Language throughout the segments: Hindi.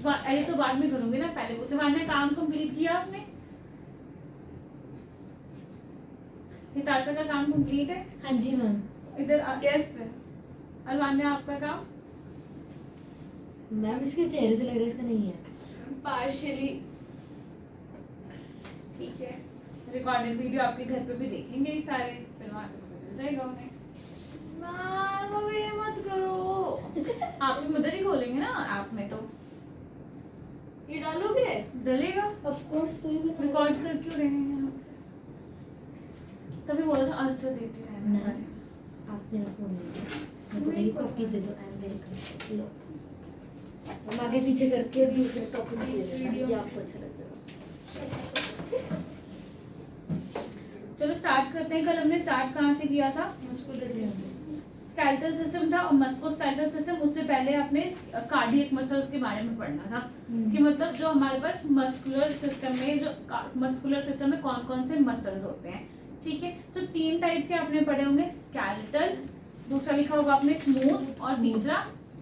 अरे तो बाद में करूंगी ना, पहले उसके बाद में काम कंप्लीट किया आपने? हिताशा का काम कंप्लीट है? हाँ जी मैम। इधर यस मैम। अलवान्या आपका काम? मैम इसके चेहरे से लग रहा है इसका नहीं है। पार्शियली। ठीक है, रिकॉर्डेड वीडियो आपके घर पे भी देखेंगे ये सारे, फिर वहां से पता चल जाएगा उन्हें। मैम अब ये मत करो। आप भी मदर ही खोलेंगे ना ऐप में, तो ये डालोगे? डलेगा। ऑफ कोर्स, तो ये रिकॉर्ड कर क्यों रहे हैं आप? तभी बोला था आंसर देते रहना नहीं। सारे। आप मेरा फोन ले लो, मेरे को मेरी कॉपी दे दो। I am very comfortable. लो हम आगे पीछे करके दूसरे टॉपिक्स ले लेते हैं, ये आपको अच्छा लगेगा। चलो स्टार्ट करते हैं। कल हमने स्टार्ट कहाँ से किया था? स्केलेटल सिस्टम था और मस्कुलोस्केलेटल सिस्टम। उससे पहले आपने कार्डियक मसल्स के बारे में पढ़ना था कि मतलब जो हमारे पास मस्कुलर सिस्टम में कौन कौन से मसल्स होते हैं। ठीक है, तो 3 टाइप के आपने पढ़े होंगे, स्केलेटल, दूसरा लिखा होगा आपने स्मूथ, और तीसरा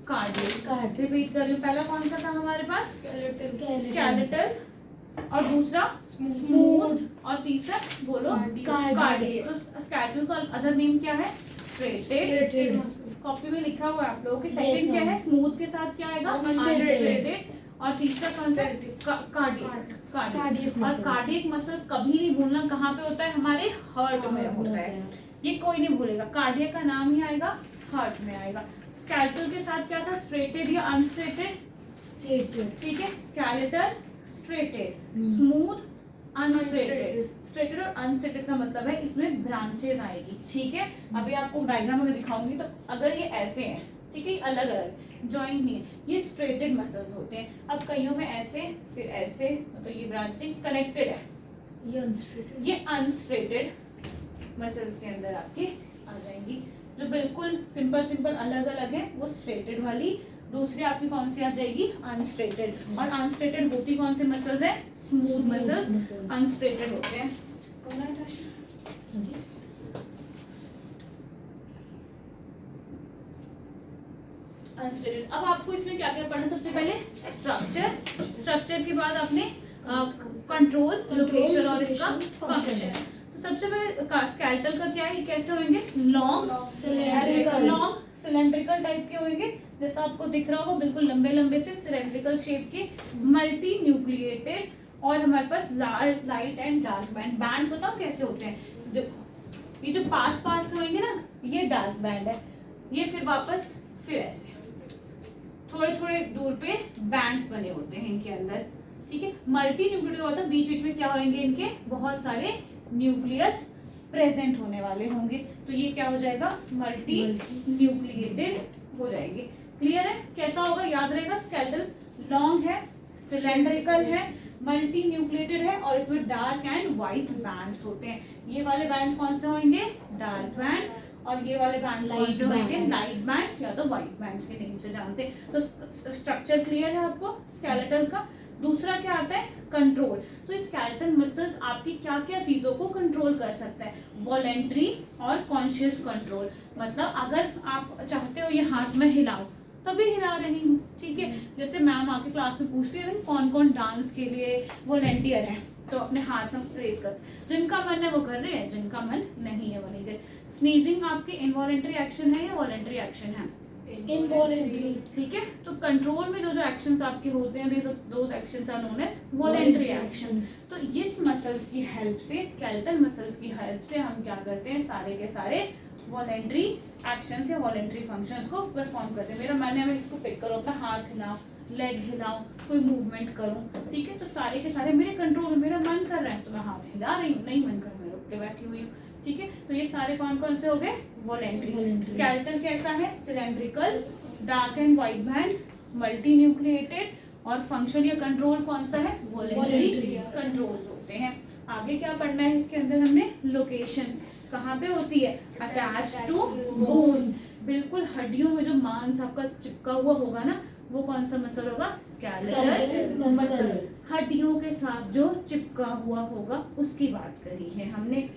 कार्डियक। रिपीट कर रही हूँ, पहला कौन सा था हमारे पास? स्केलेटल, और दूसरा स्मूथ, और तीसरा बोलो कार्डियक। तो स्केलेटल का अदर नेम क्या है? स्ट्रेटेड। कॉपी में लिखा हुआ है आप लोगों के। सेकंड क्या है? स्मूथ के साथ क्या आएगा? अनस्ट्रेटेड। और तीसरा कौन सा? कार्डियक। और कार्डियक मसल्स कभी नहीं भूलना कहाँ पे होता है? हमारे हार्ट में होता है, ये कोई नहीं भूलेगा। कार्डियक का नाम ही आएगा, हार्ट में आएगा। स्केलेटल के साथ क्या था? स्ट्रेटेड या अनस्ट्रेटेड? स्ट्रेटेड। ठीक है, skeletal striated, smooth unstriated. Striated और अनस्ट्रेटेड का मतलब है इसमें ब्रांचेस आएगी। ठीक है, अभी आपको डायग्राम में दिखाऊंगी। तो अगर ये ऐसे हैं, ठीक है, अलग अलग जॉइंट नहीं है, ये स्ट्रेटेड मसल्स होते हैं। अब कईयों में ऐसे, फिर ऐसे, तो ये ब्रांचेस कनेक्टेड है। ये अनस्ट्रेटेड मसल्स के अंदर आपके आ जाएंगी। जो बिल्कुल सिंपल अलग अलग है वो स्ट्रेटेड वाली। दूसरी आपकी कौन सी आ जाएगी? अनस्ट्रेटेड। और अनस्ट्रेटेड होती कौन से मसल्स है? स्मूथ मसल्स अनस्ट्रेटेड होते हैं। अनस्ट्रेटेड। अब आपको इसमें क्या क्या पढ़ना? सबसे पहले स्ट्रक्चर के बाद आपने कंट्रोल, लोकेशन और इसका फंक्शन। तो सबसे पहले स्केलेटल का क्या है? ये कैसे होंगे? लॉन्ग सिलेंड्रिकल टाइप के होंगे, जैसा आपको दिख रहा होगा, बिल्कुल लंबे लंबे से सिलेंड्रिकल शेप के, मल्टी न्यूक्लिएटेड। और हमारे पास लाइट एंड डार्क बैंड बताओ कैसे होते हैं? देखो, ये जो पास होंगे ना, ये डार्क बैंड है। ये फिर वापस फिर ऐसे थोड़े दूर पे बैंड्स बने होते हैं इनके अंदर। ठीक है, मल्टी न्यूक्लिएटेड होता है, बीच में क्या होंगे? इनके बहुत सारे न्यूक्लियस प्रेजेंट होने वाले होंगे। तो ये क्या हो जाएगा? मल्टी न्यूक्लिएटेड हो जाएंगे। क्लियर है? कैसा होगा? याद रहेगा, स्केलेटल लॉन्ग है, सिलेंड्रिकल है, मल्टी न्यूक्लिएटेड है, और इसमें डार्क एंड व्हाइट बैंड्स होते हैं। ये वाले बैंड कौन से होंगे? Dark band. और ये वाले बैंड्स कौन से होंगे? लाइट बैंड्स या तो व्हाइट बैंड्स के नेम से जानते हैं। तो स्ट्रक्चर क्लियर है आपको स्केलेटल का। दूसरा क्या आता है? कंट्रोल। तो स्केलेटल मसल्स आपकी क्या क्या चीजों को कंट्रोल कर सकता है? वॉलेंट्री और कॉन्शियस कंट्रोल। मतलब अगर आप चाहते हो ये हाथ में हिलाओ, तभी हिला रही हूँ। ठीक है, जैसे मैम आके क्लास में पूछती है कौन कौन डांस के लिए वॉलेंटियर है, तो अपने हाथ में रेस कर, जिनका मन है वो कर रहे हैं, जिनका मन नहीं है वो नहीं कर। स्नीजिंग आपकी इनवॉलेंट्री एक्शन है या वॉलेंट्री एक्शन है? इनवॉलेंट्री। ठीक है, तो कंट्रोल में जो एक्शंस आपके होते हैं, those actions are known as voluntary actions. तो इस मसल्स की हेल्प से, स्केलेटल मसल्स की हेल्प से हम क्या करते हैं? सारे के सारे वॉलेंट्री एक्शंस या वॉलेंट्री फंक्शंस को परफॉर्म करते हैं। मेरा मन है मैं इसको पिक करो, अपना हाथ हिलाओ, लेग हिलाऊं, कोई मूवमेंट करूं। ठीक है, तो सारे के सारे मेरे कंट्रोल में, मेरा मन कर रहा है तो मैं हाथ हिला रही हूँ, नहीं मन कर रहा, मैं रुक के बैठी हुई हूँ। ठीक है, तो ये सारे कौन कौन से हो गए? वॉलेंट्री। स्केलेटल कैसा है? Cylindrical, dark and white bands, multi nucleated, और फंक्शन या कंट्रोल कौन सा है? वॉलेंट्री कंट्रोल्स होते हैं। आगे क्या पढ़ना है इसके अंदर हमने? लोकेशंस। कहाँ पे होती है? Attach to bones. बिल्कुल हड्डियों में जो मांस आपका चिपका हुआ होगा ना, वो कौन सा मसल होगा? Skeletal muscle. हड्डियों के साथ जो चिपका हुआ होगा उसकी बात करी है हमने।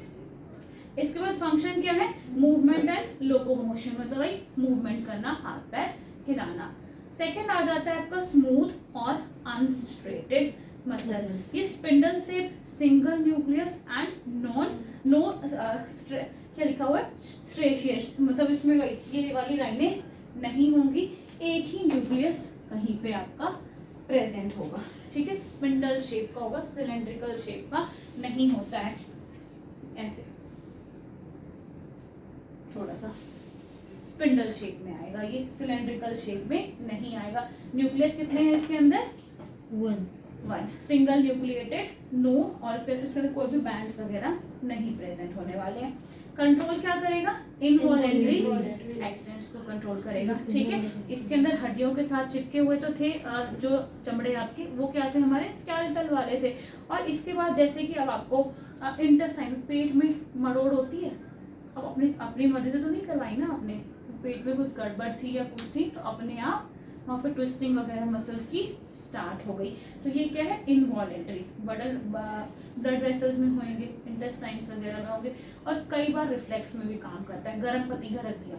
इसके बाद फंक्शन क्या है? मूवमेंट एंड लोकोमोशन, मतलब भाई मूवमेंट करना, हाथ पैर हिलाना। सेकंड आ जाता है आपका स्मूथ और अनस्ट्रेटेड मसल। Muscles. ये spindle shape, single nucleus and no क्या लिखा हुआ है, स्ट्रेशियस, मतलब इसमें ये वाली लाइनें नहीं होंगी, एक ही न्यूक्लियस कहीं पे आपका प्रेजेंट होगा, ठीक है। स्पिंडल शेप का होगा, सिलेंड्रिकल शेप का नहीं होता है। ऐसे थोड़ा सा स्पिंडल शेप में आएगा, ये सिलेंड्रिकल शेप में नहीं आएगा। न्यूक्लियस कितने हैं इसके अंदर? 1 1 सिंगल न्यूक्लिएटेड, नो, और फिर इसके अंदर कोई भी बैंड्स वगैरह नहीं प्रेजेंट होने वाले हैं। कंट्रोल क्या करेगा? Involuntary Involuntary. एक्शंस को कंट्रोल करेगा, जिसके ठीक है। अंदर- इसके अंदर हड्डियों के साथ चिपके हुए तो थे, जो चमड़े आपके वो क्या थे, हमारे स्केलेटल वाले थे। और इसके बाद जैसे कि अब आपको इंटेस्टाइन, पेट में मरोड़ होती है, अब अपनी अपनी मर्जी से तो नहीं करवाई ना आपने, पेट में कुछ गड़बड़ थी या कुछ थी तो अपने आप वहाँ पे ट्विस्टिंग वगैरह मसल्स की स्टार्ट हो गई। तो ये क्या है? इनवॉलेंट्री। ब्लड वेसल्स में होंगे, इंटेस्टाइन्स वगैरह में होंगे, और कई बार रिफ्लेक्स में भी काम करता है। गर्म पतीला रख दिया,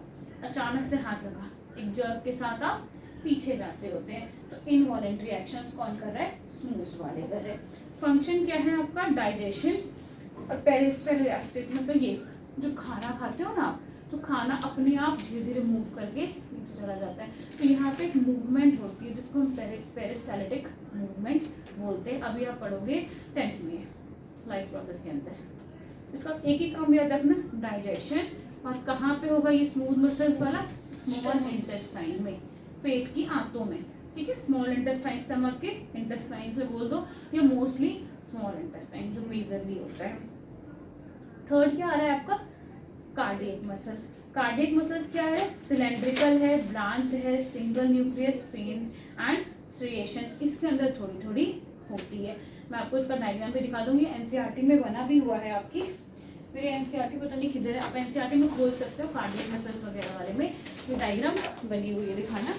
अचानक से हाथ लगा, एक जर्क के साथ आप पीछे जाते होते हैं, तो इनवॉलेंट्री एक्शंस कौन कर रहा है? स्मूथ वाले कर रहे हैं। फंक्शन क्या है आपका? डाइजेशन और पेरिस्टालसिस में, तो ये जो खाना खाते हो ना आप, तो खाना अपने आप धीरे धीरे मूव करके नीचे चला जाता है, तो यहाँ पे एक मूवमेंट होती है जिसको हम पेरिस्टालिटिक मूवमेंट बोलते हैं। अभी आप पढ़ोगे 10th में लाइफ प्रोसेस के अंदर। इसका एक ही काम याद रखना, डाइजेशन। और कहाँ पे होगा ये स्मूथ मसल्स वाला? स्मॉल इंटेस्टाइन में, पेट की आंतों में, ठीक है। स्मॉल इंटेस्टाइन, स्टमक के इंटेस्टाइन से बोल दो, या मोस्टली स्मॉल इंटेस्टाइन जो मेजरली होता है। थर्ड क्या आ रहा है आपका? Cardiac muscles. कार्डियक मसल्स क्या है? सिलेंड्रिकल है, ब्रांच्ड है, single nucleus, pen and striations इसके अंदर थोड़ी थोड़ी होती है। मैं आपको इसका डायग्राम भी दिखा दूंगी, एनसीईआरटी में बना भी हुआ है आपकी। मेरे एनसीईआरटी पता नहीं किधर है, आप एनसीईआरटी में खोल सकते हो, कार्डियक मसल्स वगैरह वाले में ये डायग्राम बनी हुई है, दिखाना।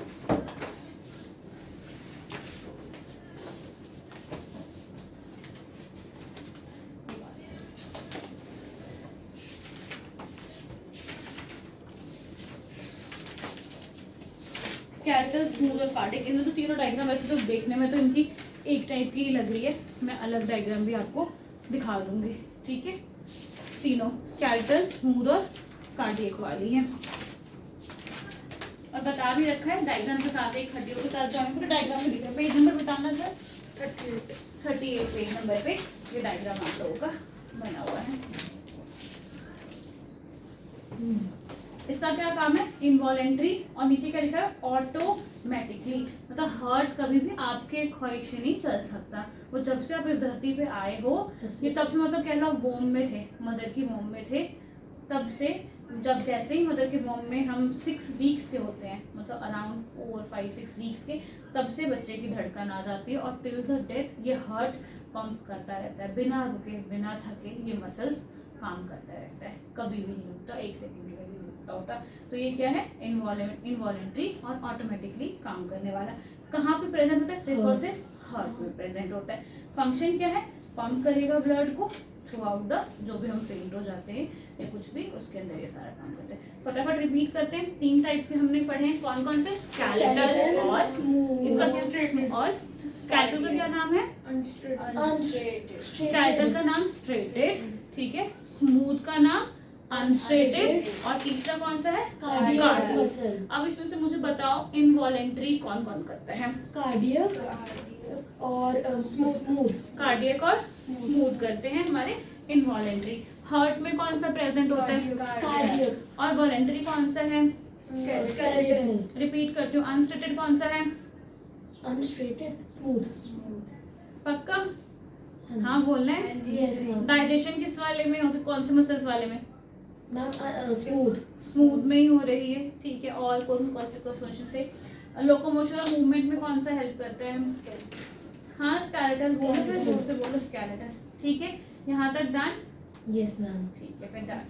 स्केलेटल, स्मूथ और कार्डियक, इनमें तो तीनों डायग्राम वैसे तो देखने में तो इनकी एक टाइप की ही लग रही है, मैं अलग डायग्राम भी आपको दिखा दूंगी, ठीक है। तीनों स्केलेटल, स्मूथ और कार्डियक वाली है, और बता भी रखा है डायग्राम के साथ, एक हड्डियों के साथ जॉइन पूरे डायग्राम में दिख रहा है। पेज नंबर बताना सर? 38 पेज नंबर पे ये डायग्राम आप लोगों का बना हुआ है। इसका क्या काम है? इनवॉलेंट्री, और नीचे क्या लिखा है? ऑटोमेटिकली, मतलब हार्ट कभी भी आपके ख्वाहिश से नहीं चल सकता। वो जब से आप इस धरती पे आए हो, ये तब से मतलब कह लो वोम में थे, मदर की वोम में थे, तब से जब जैसे ही मदर के वोम में हम 6 वीक्स के होते हैं, मतलब अराउंड 4-5-6 वीक्स के, तब से बच्चे की धड़कन आ जाती है, और टिल द डेथ ये हार्ट पंप करता रहता है, बिना रुके बिना थके ये मसल्स काम करता रहता है, कभी भी नहीं रुकता, 1 सेकंड के लिए भी रुकता होता। तो ये क्या है? इनवॉलेंट्री और ऑटोमेटिकली काम करने वाला। कहाँ पे प्रेजेंट होता है? सिर्फ और सिर्फ हार्ट में प्रेजेंट होता है। फंक्शन क्या है? पंप करेगा ब्लड को थ्रू आउट द, जो भी हम फेंट हो जाते हैं या कुछ भी, उसके अंदर ये सारा काम करते हैं। फटाफट रिपीट करते हैं, 3 टाइप के हमने पढ़े हैं, कौन कौन से? स्केलेटल और Unstraighted. और स्केलेटल का क्या नाम है? Unstraighted. स्केलेटल का नाम स्ट्रेटेड, ठीक है। स्मूथ का नाम अनस्ट्रेटेड, और तीसरा कौन सा है? Cardiac muscle. अब इसमें से मुझे बताओ इनवॉलेंट्री कौन कौन करता है? कार्डियक और स्मूथ। कार्डियक और स्मूथ करते हैं हमारे इनवॉलेंट्री। हार्ट में कौन सा प्रेजेंट होता है? कार्डियक और वॉलेंट्री कौन सा है? स्केलेटल। रिपीट करती हूँ, अनस्ट्रेटेड कौन सा है? Unstriated smooth. पक्का? हाँ बोलना है। Yes ma'am. डाइजेशन किस वाले में होती, कौन से मसल्स वाले में? Ma'am smooth. स्मूथ में ही हो रही है, ठीक है। और कौन से क्वेश्चन से? लोकोमोशन और मूवमेंट में कौन सा हेल्प करता है? हाँ स्केलेटल बोलो, फिर जोर से बोलो स्केलेटल, ठीक है। यहाँ तक डन? Yes ma'am. ठीक है, फिर डन।